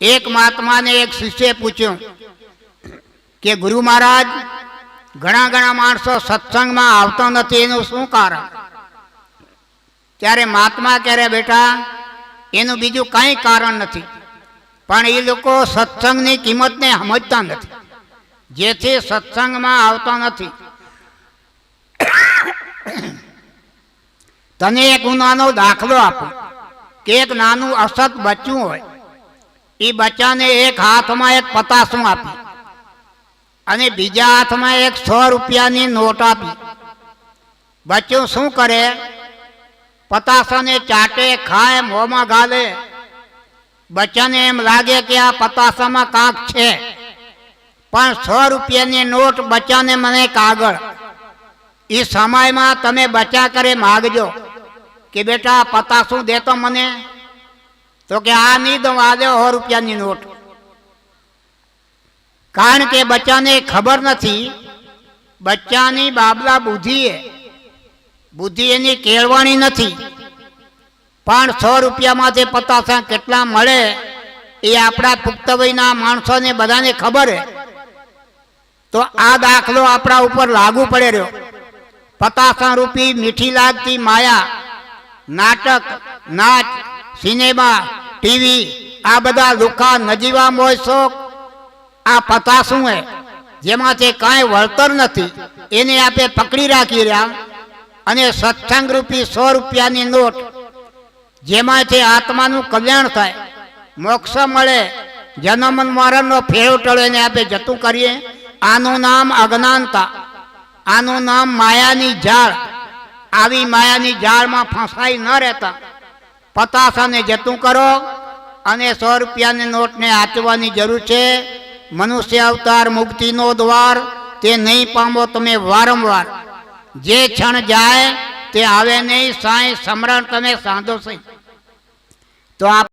एक महात्मा ने एक शिष्य पूछ्યું કે ગુરુ મહારાજ ઘણા ઘણા માણસો સત્સંગમાં આવતો નથી એનું શું કારણ? ત્યારે મહાત્મા કહે બેટા એનું બીજું કંઈ કારણ નથી, પણ એ લોકો સત્સંગની કિંમતને સમજતા નથી, જેથી સત્સંગમાં આવતા નથી. તને એક હું નાનો દાખલો આપું કે એક નાનું અસત બચ્ચું હોય, એ બચ્ચાને એક હાથમાં એક પતાસું આપી અને બીજા હાથમાં એક 100 રૂપિયાની નોટ આપી. બચ્ચું શું કરે? પતાસાને ચાટે, ખાય, મોંમાં ગાલે. બચ્ચાને એમ લાગે કે આ પતાસામાં કાંક છે, પણ 100 રૂપિયાની નોટ બચ્ચાને મને કાગળ. એ સમયમાં તમે બચ્ચા કરે માગજો કે બેટા પતાસું દેતો મને, તો કે આ નહીં દઉં, આ દે 100 રૂપિયાની નોટ. કારણ કે બચ્ચાને ખબર નથી, બચ્ચાની બાબલા બુદ્ધિ એની કેળવાણી નથી. પણ 100 રૂપિયામાંથી પતાસા કેટલા મળે એ આપણા પુખ્ત વયના માણસોને બધાને ખબર હે. તો આ દાખલો આપણા ઉપર લાગુ પડે રહ્યો. 50 રૂપી મીઠી લાગતી માયા, નાટક, નાચ, સિનેમા, ટીવી, આ બધા લુખા નજીવા મોય શોખ આ પતાસું હે, જેમાંથી કાંઈ વળતર નથી. એને આપણે પકડી રાખી રહ્યા અને સત્સંગ રૂપી 100 રૂપિયાની નોટ, જેમાંથી આત્માનું કલ્યાણ થાય, મોક્ષ મળે, જન્મ મરણનો ફેરો ટળે, એને આપણે જતું કરીએ. આનું નામ અજ્ઞાનતા, આનું નામ માયાની જાળ. આવી માયાની જાળમાં ફસાઈ ન રહેતા પતાસાને જતું કરો અને 100 રૂપિયાની નોટને આચવાની જરૂર છે. મનુષ્ય અવતાર મુક્તિનો દ્વાર, તે નહીં પામો તમે વારંવાર. જે ક્ષણ જાય તે આવે નહીં, સાંઈ સમરણ તમે સાંધો છે. તો